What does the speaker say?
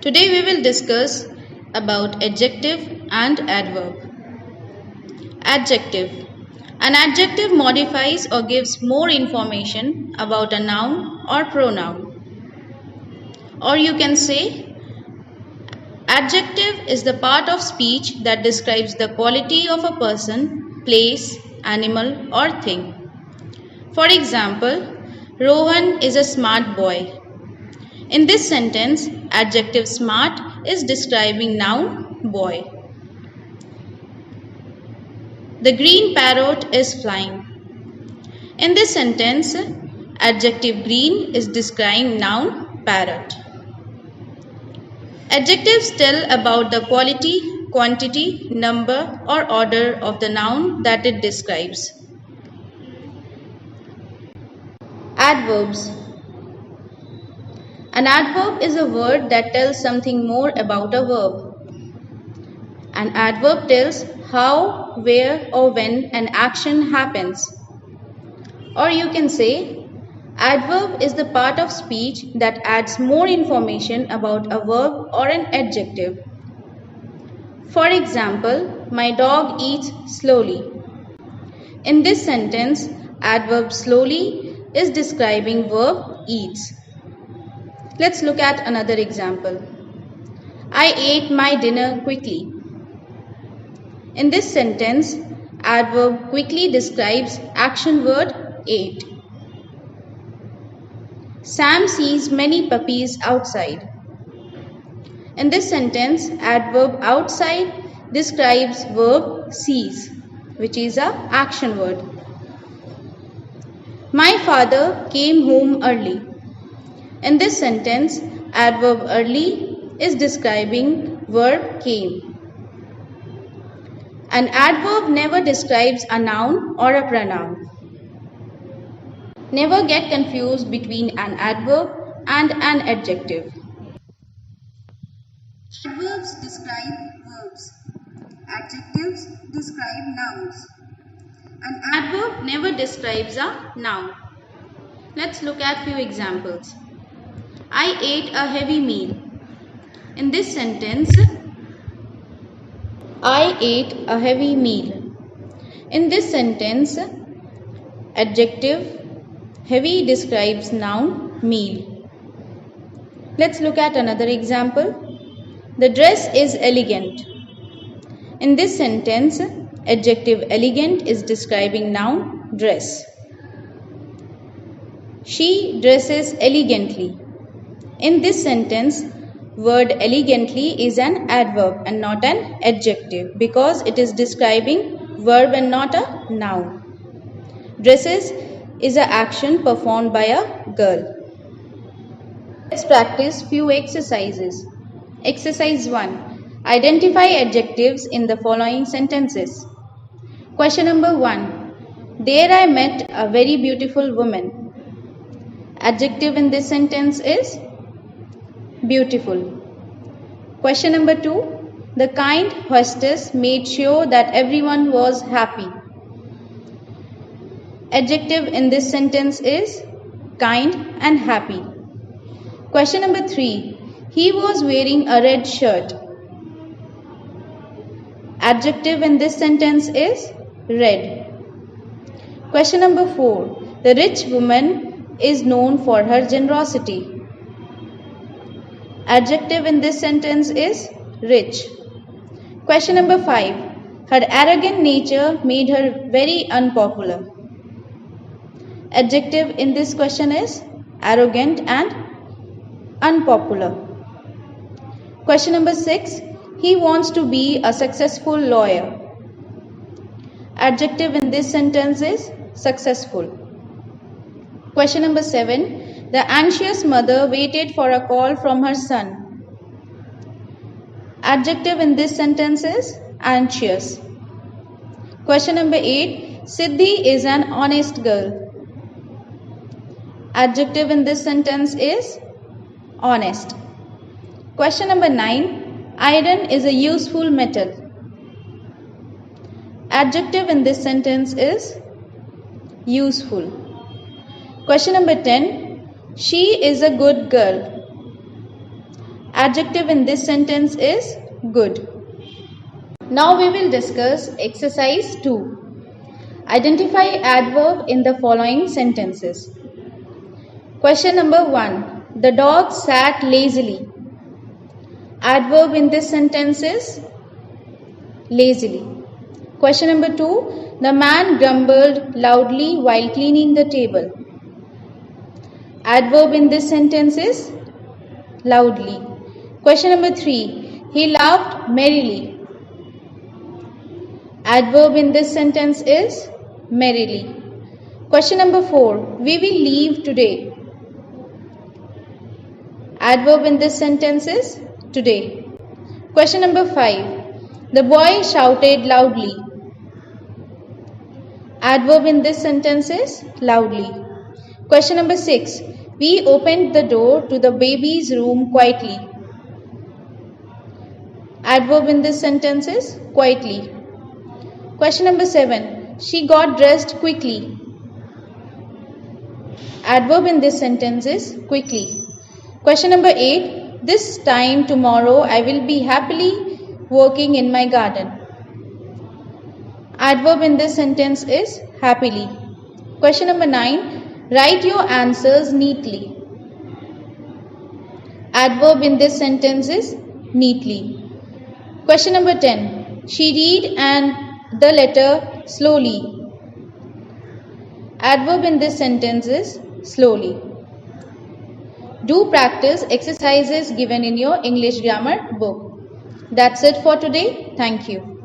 Today we will discuss about adjective and adverb. Adjective. An adjective modifies or gives more information about a noun or pronoun. Or you can say, adjective is the part of speech that describes the quality of a person, place, animal or thing. For example, Rohan is a smart boy. In this sentence, adjective smart is describing noun boy. The green parrot is flying. In this sentence, adjective green is describing noun parrot. Adjectives tell about the quality, quantity, number or order of the noun that it describes. Adverbs. An adverb is a word that tells something more about a verb. An adverb tells how, where or when an action happens. Or you can say, adverb is the part of speech that adds more information about a verb or an adjective. For example, my dog eats slowly. In this sentence, adverb slowly is describing verb eats. Let's look at another example. I ate my dinner quickly. In this sentence, adverb quickly describes action word ate. Sam sees many puppies outside. In this sentence, adverb outside describes verb sees, which is a action word. My father came home early. In this sentence, adverb early is describing verb came. An adverb never describes a noun or a pronoun. Never get confused between an adverb and an adjective. Adverbs describe verbs. Adjectives describe nouns. An adverb never describes a noun. Let's look at few examples. I ate a heavy meal. In this sentence, I ate a heavy meal. In this sentence, adjective heavy describes noun meal. Let's look at another example. The dress is elegant. In this sentence, adjective elegant is describing noun dress. She dresses elegantly. In this sentence, word elegantly is an adverb and not an adjective because it is describing verb and not a noun. Dresses is an action performed by a girl. Let's practice few exercises. Exercise 1. Identify adjectives in the following sentences. Question number 1. There I met a very beautiful woman. Adjective in this sentence is beautiful. Question number 2. The kind hostess made sure that everyone was happy. Adjective in this sentence is kind and happy. Question number 3. He was wearing a red shirt. Adjective in this sentence is red. Question number 4. The rich woman is known for her generosity. Adjective in this sentence is rich. Question number 5. Her arrogant nature made her very unpopular. Adjective in this question is arrogant and unpopular. Question number 6. He wants to be a successful lawyer. Adjective in this sentence is successful. Question number 7. The anxious mother waited for a call from her son. Adjective in this sentence is anxious. Question number 8. Siddhi is an honest girl. Adjective in this sentence is honest. Question number 9. Iron is a useful metal. Adjective in this sentence is useful. Question number 10. She is a good girl. Adjective in this sentence is good. Now we will discuss exercise 2. Identify adverb in the following sentences. Question number 1. The dog sat lazily. Adverb in this sentence is lazily. Question number 2. The man grumbled loudly while cleaning the table. Adverb in this sentence is loudly. Question number 3. He laughed merrily. Adverb in this sentence is merrily. Question number 4. We will leave today. Adverb in this sentence is today. Question number 5. The boy shouted loudly. Adverb in this sentence is loudly. Question number 6. We opened the door to the baby's room quietly. Adverb in this sentence is quietly. Question number 7. She got dressed quickly. Adverb in this sentence is quickly. Question number 8. This time tomorrow I will be happily working in my garden. Adverb in this sentence is happily. Question number 9. Write your answers neatly. Adverb in this sentence is neatly. Question number 10. She read the letter slowly. Adverb in this sentence is slowly. Do practice exercises given in your English grammar book. That's it for today. Thank you.